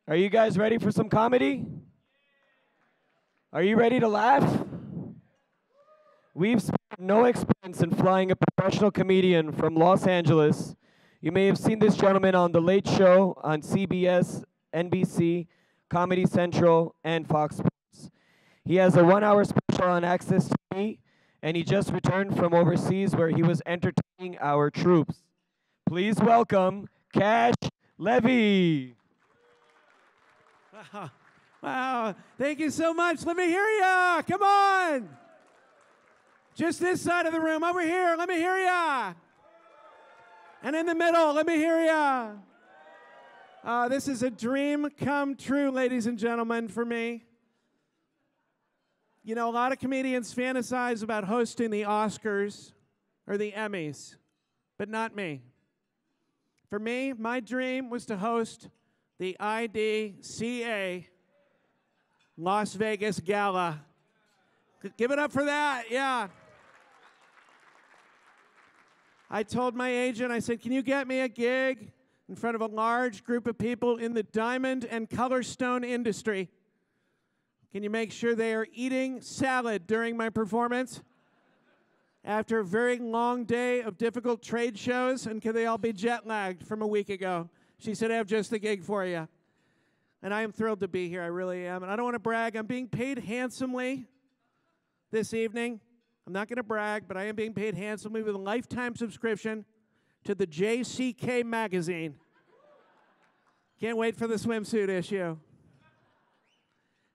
Are you guys ready for some comedy? Are you ready to laugh? We've spared no expense in flying a professional comedian from Los Angeles. You may have seen this gentleman on The Late Show on CBS, NBC, Comedy Central, and Fox Sports. He has a 1-hour special on Access TV, and he just returned from overseas where he was entertaining our troops. Please welcome Cash Levy. Wow. Thank you so much. Let me hear ya. Come on. Just this side of the room. Over here. Let me hear ya. And in the middle. Let me hear ya. This is a dream come true, ladies and gentlemen, for me. You know, a lot of comedians fantasize about hosting the Oscars or the Emmys, but not me. For me, my dream was to host the IDCA Las Vegas Gala. Give it up for that, yeah. I told my agent, I said, can you get me a gig in front of a large group of people in the diamond and color stone industry? Can you make sure they are eating salad during my performance? After a very long day of difficult trade shows, and can they all be jet lagged from a week ago? She said, I have just the gig for you. And I am thrilled to be here, I really am. And I don't want to brag, I'm being paid handsomely this evening. I'm not going to brag, but I am being paid handsomely with a lifetime subscription to the JCK magazine. Can't wait for the swimsuit issue.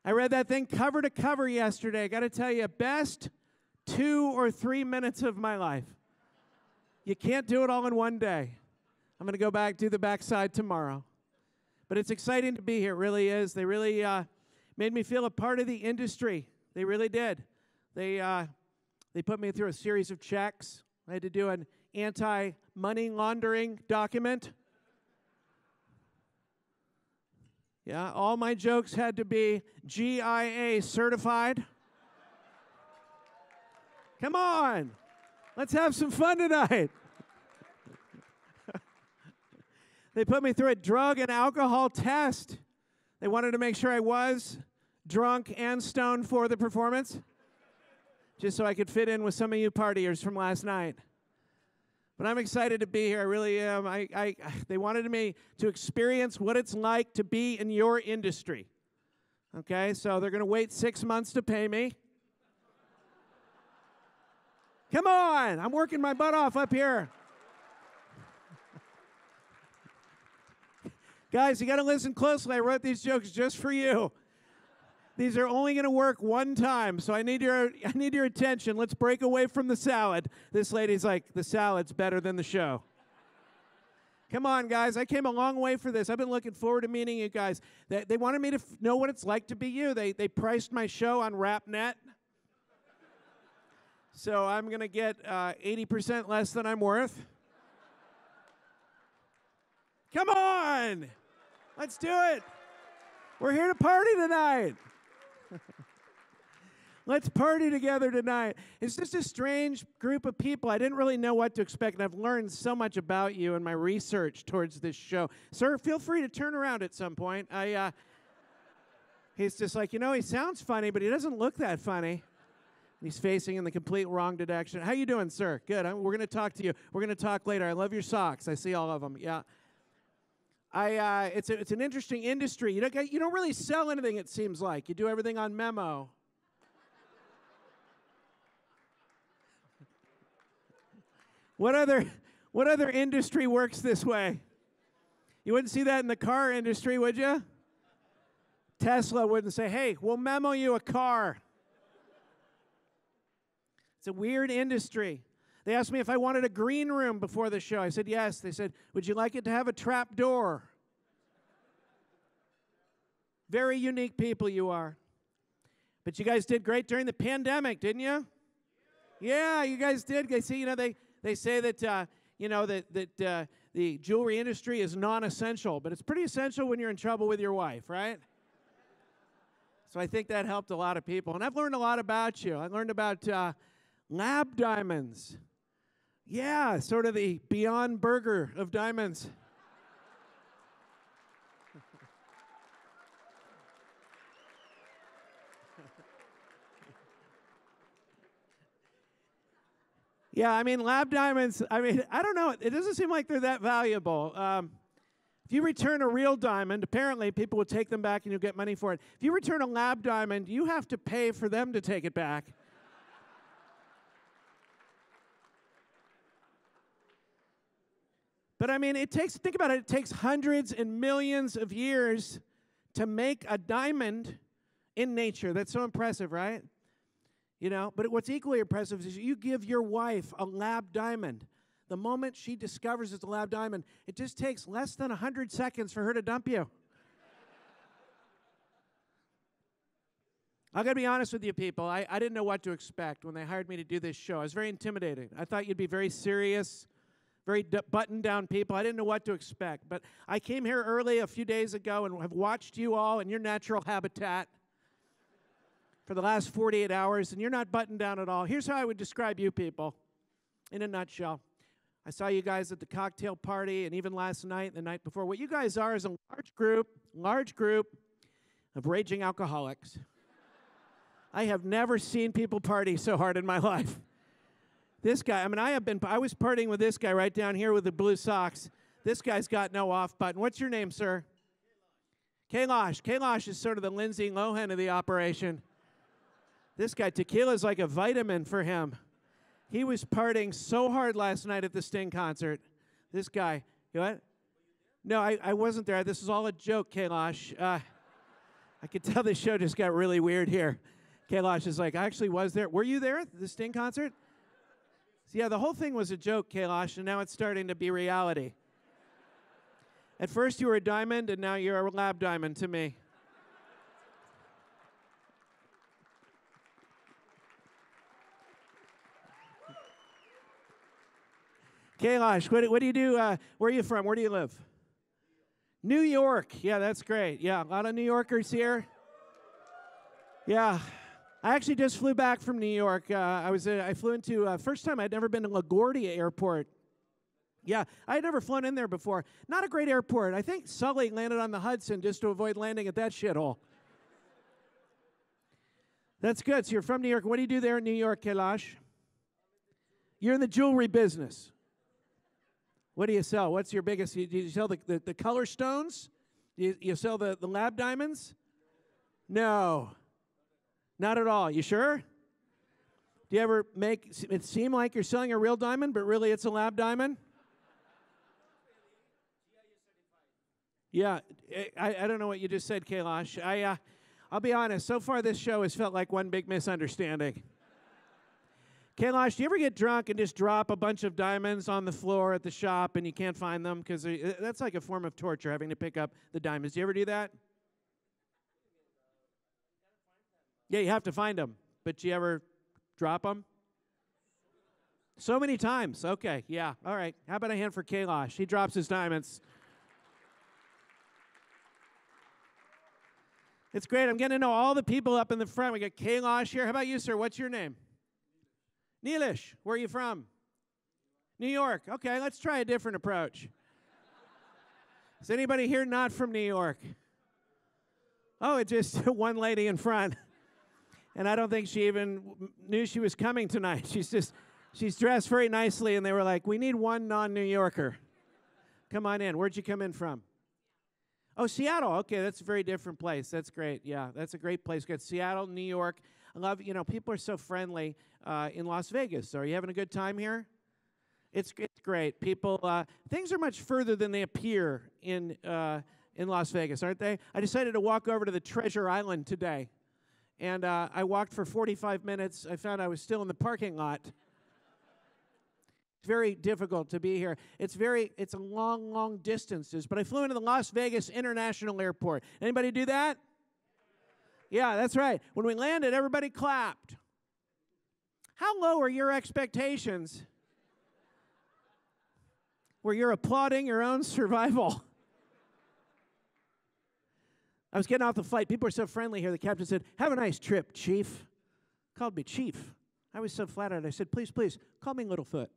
I read that thing cover to cover yesterday. Got to tell you, best 2 or 3 minutes of my life. You can't do it all in one day. I'm going to go back, do the backside tomorrow. But it's exciting to be here, it really is. They really made me feel a part of the industry. They really did. They put me through a series of checks. I had to do an anti-money laundering document. Yeah, all my jokes had to be GIA certified. Come on, let's have some fun tonight. They put me through a drug and alcohol test. They wanted to make sure I was drunk and stoned for the performance, just so I could fit in with some of you partiers from last night. But I'm excited to be here. I really am. They wanted me to experience what it's like to be in your industry. Okay, so they're going to wait 6 months to pay me. Come on, I'm working my butt off up here. Guys, you got to listen closely. I wrote these jokes just for you. These are only going to work one time, so I need your attention. Let's break away from the salad. This lady's like, the salad's better than the show. Come on, guys. I came a long way for this. I've been looking forward to meeting you guys. They wanted me to know what it's like to be you. They priced my show on RapNet. So I'm going to get 80% less than I'm worth. Come on. Let's do it. We're here to party tonight. Let's party together tonight. It's just a strange group of people. I didn't really know what to expect, and I've learned so much about you in my research towards this show. Sir, feel free to turn around at some point. He's just like, you know, he sounds funny, but he doesn't look that funny. He's facing in the complete wrong direction. How you doing, sir? Good. We're going to talk to you. We're going to talk later. I love your socks. I see all of them. Yeah. It's an interesting industry. You don't really sell anything, it seems like. You do everything on memo. What other industry works this way? You wouldn't see that in the car industry, would you? Tesla wouldn't say, hey, we'll memo you a car. It's a weird industry. They asked me if I wanted a green room before the show. I said yes. They said, would you like it to have a trap door? Very unique people you are. But you guys did great during the pandemic, didn't you? Yeah, you guys did. They say, they say that, that the jewelry industry is non-essential, but it's pretty essential when you're in trouble with your wife, right? So I think that helped a lot of people. And I've learned a lot about you. I learned about lab diamonds. Yeah, sort of the Beyond Burger of diamonds. Yeah, I mean, lab diamonds, I mean, I don't know. It doesn't seem like they're that valuable. If you return a real diamond, apparently people would take them back and you'll get money for it. If you return a lab diamond, you have to pay for them to take it back. But I mean, think about it, it takes hundreds and millions of years to make a diamond in nature. That's so impressive, right? You know, but what's equally impressive is you give your wife a lab diamond. The moment she discovers it's a lab diamond, it just takes less than 100 seconds for her to dump you. I'm going to be honest with you people. I didn't know what to expect when they hired me to do this show. I was very intimidated. I thought you'd be very serious, very buttoned down people. I didn't know what to expect. But I came here early a few days ago and have watched you all in your natural habitat for the last 48 hours, and you're not buttoned down at all. Here's how I would describe you people in a nutshell. I saw you guys at the cocktail party and even last night and the night before. What you guys are is a large group of raging alcoholics. I have never seen people party so hard in my life. This guy, I mean, I was partying with this guy right down here with the blue socks. This guy's got no off button. What's your name, sir? Kailash. Kailash is sort of the Lindsay Lohan of the operation. This guy, tequila is like a vitamin for him. He was partying so hard last night at the Sting concert. This guy, you know what? No, I wasn't there. This is all a joke, Kailash. I could tell this show just got really weird here. Kailash is like, I actually was there. Were you there at the Sting concert? So yeah, the whole thing was a joke, Kailash, and now it's starting to be reality. At first you were a diamond, and now you're a lab diamond to me. Kailash, what do you do? Where are you from? Where do you live? New York. Yeah, that's great. Yeah, a lot of New Yorkers here. Yeah. I actually just flew back from New York. I flew into, first time I'd never been to LaGuardia Airport. Yeah, I had never flown in there before. Not a great airport. I think Sully landed on the Hudson just to avoid landing at that shithole. That's good. So you're from New York. What do you do there in New York, Kailash? You're in the jewelry business. What do you sell? What's your biggest? Do you sell the color stones? You sell the lab diamonds? No. Not at all. You sure? Do you ever make it seem like you're selling a real diamond, but really it's a lab diamond? Yeah. I don't know what you just said, Kailash. I'll be honest. So far this show has felt like one big misunderstanding. Kailash, do you ever get drunk and just drop a bunch of diamonds on the floor at the shop and you can't find them? Because that's like a form of torture, having to pick up the diamonds. Do you ever do that? Yeah, you have to find them. But do you ever drop them? So many times. Okay, yeah. All right. How about a hand for Kailash? He drops his diamonds. It's great. I'm getting to know all the people up in the front. We got Kailash here. How about you, sir? What's your name? Neelish, where are you from? New York. Okay, let's try a different approach. Is anybody here not from New York? Oh, it's just one lady in front. And I don't think she even knew she was coming tonight. She's dressed very nicely, and they were like, we need one non-New Yorker. Come on in. Where'd you come in from? Oh, Seattle. Okay, that's a very different place. That's great. Yeah, that's a great place. Got Seattle, New York. I love, people are so friendly in Las Vegas. Are you having a good time here? It's great. People, things are much further than they appear in Las Vegas, aren't they? I decided to walk over to the Treasure Island today, and I walked for 45 minutes. I found I was still in the parking lot. It's very difficult to be here. It's a long distances, but I flew into the Las Vegas International Airport. Anybody do that? Yeah, that's right. When we landed, everybody clapped. How low are your expectations where you're applauding your own survival? I was getting off the flight. People are so friendly here. The captain said, have a nice trip, Chief. Called me Chief. I was so flattered. I said, please, call me Littlefoot.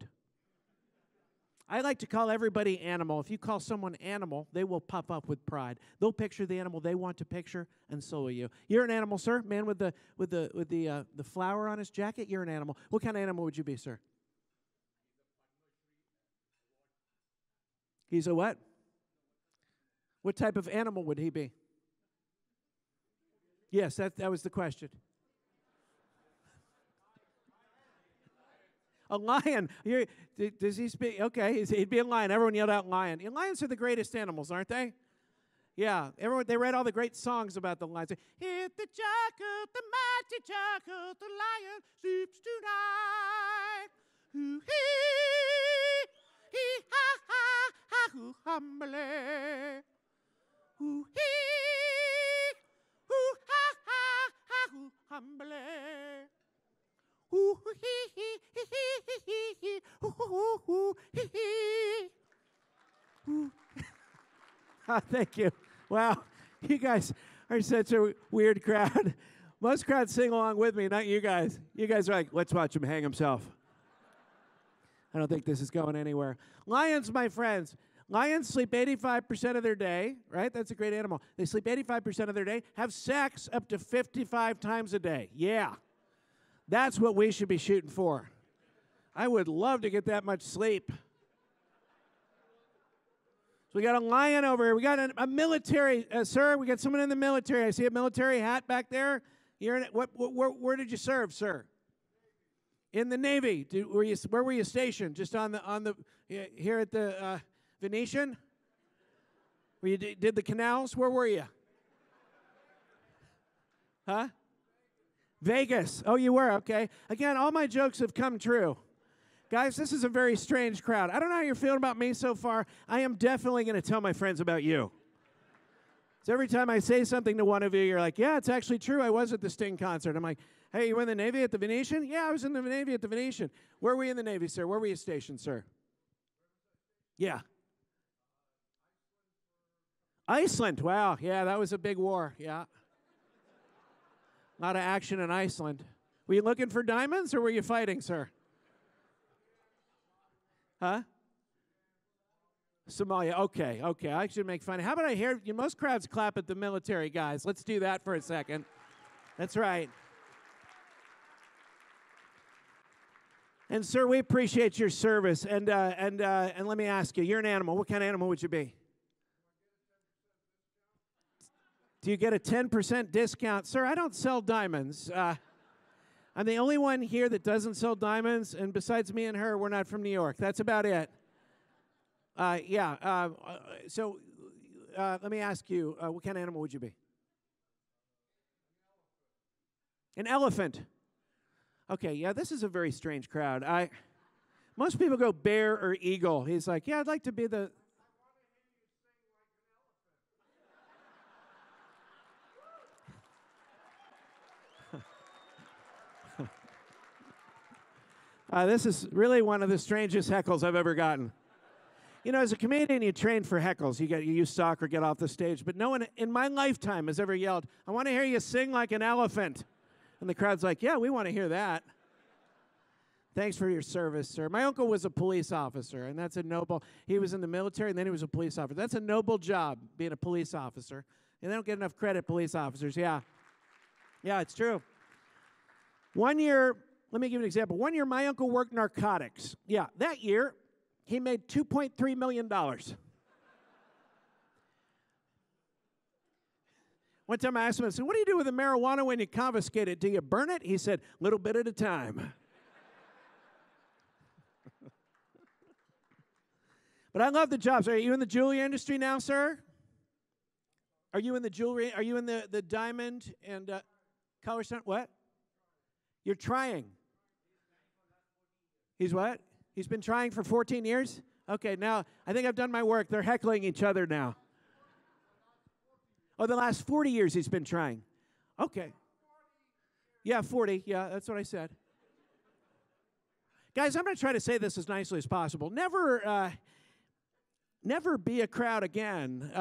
I like to call everybody animal. If you call someone animal, they will pop up with pride. They'll picture the animal they want to picture, and so will you. You're an animal, sir. Man with the flower on his jacket. You're an animal. What kind of animal would you be, sir? He's a what? What type of animal would he be? Yes, that was the question. A lion. Does he speak? Okay, he'd be a lion. Everyone yelled out lion. And lions are the greatest animals, aren't they? Yeah, they read all the great songs about the lions. Hit the jackal, the mighty jackal, the lion sleeps tonight. Hoo hee ha ha ha hoo humbly. Hoo hee hoo ha ha ha hoo humbly. Hoo hee hee hee hee hee hee hoo hoo hoo hee hee. Thank you. Wow, you guys are such a weird crowd. Most crowds sing along with me, not you guys. You guys are like, let's watch him hang himself. I don't think this is going anywhere. Lions, my friends. Lions sleep 85% of their day, right? That's a great animal. They sleep 85% of their day, have sex up to 55 times a day. Yeah. That's what we should be shooting for. I would love to get that much sleep. So we got a lion over here. We got a military, sir. We got someone in the military. I see a military hat back there. Where did you serve, sir? In the Navy. Where were you stationed? Just here at the Venetian? Where you did the canals? Where were you? Huh? Vegas. Oh, you were? Okay. Again, all my jokes have come true. Guys, this is a very strange crowd. I don't know how you're feeling about me so far. I am definitely going to tell my friends about you. So every time I say something to one of you, you're like, yeah, it's actually true. I was at the Sting concert. I'm like, hey, you were in the Navy at the Venetian? Yeah, I was in the Navy at the Venetian. Where were you in the Navy, sir? Where were you stationed, sir? Yeah. Iceland. Wow. Yeah, that was a big war. Yeah. A lot of action in Iceland. Were you looking for diamonds or were you fighting, sir? Huh? Somalia. Okay. I should make fun. How about I hear you? Most crowds clap at the military guys. Let's do that for a second. That's right. And sir, we appreciate your service. And let me ask you, you're an animal. What kind of animal would you be? Do you get a 10% discount? Sir, I don't sell diamonds. I'm the only one here that doesn't sell diamonds, and besides me and her, we're not from New York. That's about it. So let me ask you, what kind of animal would you be? An elephant. Okay, yeah, this is a very strange crowd. Most people go bear or eagle. He's like, yeah, I'd like to be the... This is really one of the strangest heckles I've ever gotten. You know, as a comedian, you train for heckles. You use stock or get off the stage. But no one in my lifetime has ever yelled, I want to hear you sing like an elephant. And the crowd's like, yeah, we want to hear that. Thanks for your service, sir. My uncle was a police officer, and that's a noble. He was in the military, and then he was a police officer. That's a noble job, being a police officer. And they don't get enough credit, police officers. Yeah. Yeah, it's true. 1 year... Let me give you an example. 1 year, my uncle worked narcotics. Yeah, that year, he made $2.3 million. One time I asked him, I said, what do you do with the marijuana when you confiscate it? Do you burn it? He said, a little bit at a time. But I love the jobs. Are you in the jewelry industry now, sir? Are you in the jewelry? Are you in the diamond and color stunt? What? You're trying. He's what? He's been trying for 14 years? Okay, now I think I've done my work. They're heckling each other now. Oh, the last 40 years he's been trying. Okay. Yeah, 40. Yeah, that's what I said. Guys, I'm going to try to say this as nicely as possible. Never be a crowd again.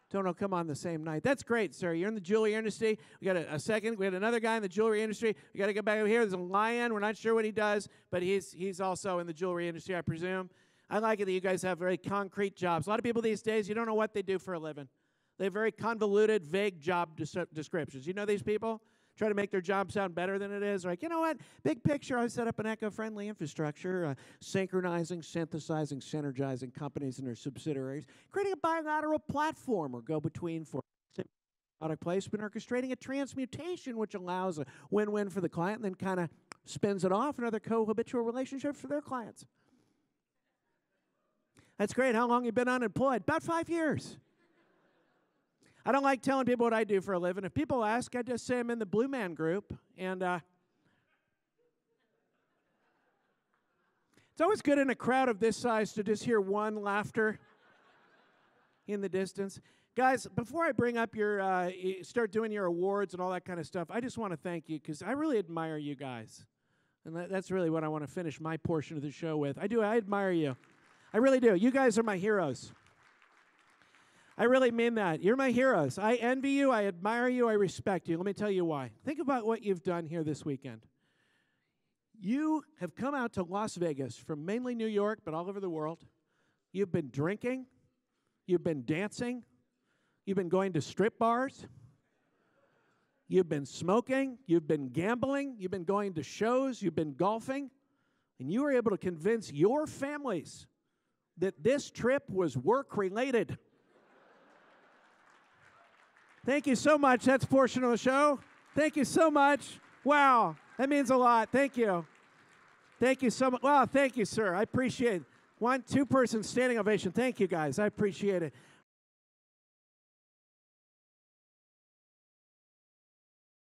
Don't come on the same night. That's great, sir. You're in the jewelry industry. We got a second. We had another guy in the jewelry industry. We got to get back over here. There's a lion. We're not sure what he does, but he's also in the jewelry industry, I presume. I like it that you guys have very concrete jobs. A lot of people these days, you don't know what they do for a living. They have very convoluted, vague job descriptions. You know these people? try to make their job sound better than it is. Like, you know what? Big picture, I set up an eco-friendly infrastructure, synchronizing, synthesizing, synergizing companies and their subsidiaries, creating a bilateral platform or go-between for product placement, orchestrating a transmutation, which allows a win-win for the client and then kind of spins it off another co-habitual relationship for their clients. That's great. How long you been unemployed? About 5 years. I don't like telling people what I do for a living. If people ask, I just say I'm in the Blue Man Group. And it's always good in a crowd of this size to just hear one laughter in the distance. Guys, before I bring up your, start doing your awards and all that kind of stuff, I just want to thank you because I really admire you guys. And that's really what I want to finish my portion of the show with. I admire you. I really do. You guys are my heroes. I really mean that. You're my heroes. I envy you. I admire you. I respect you. Let me tell you why. Think about what you've done here this weekend. You have come out to Las Vegas from mainly New York, but all over the world. You've been drinking. You've been dancing. You've been going to strip bars. You've been smoking. You've been gambling. You've been going to shows. You've been golfing. And you were able to convince your families that this trip was work-related. Thank you so much. That's a portion of the show. Thank you so much. Wow, that means a lot. Thank you. Thank you so much. Wow, thank you, sir. I appreciate it. 2-person standing ovation. Thank you, guys. I appreciate it.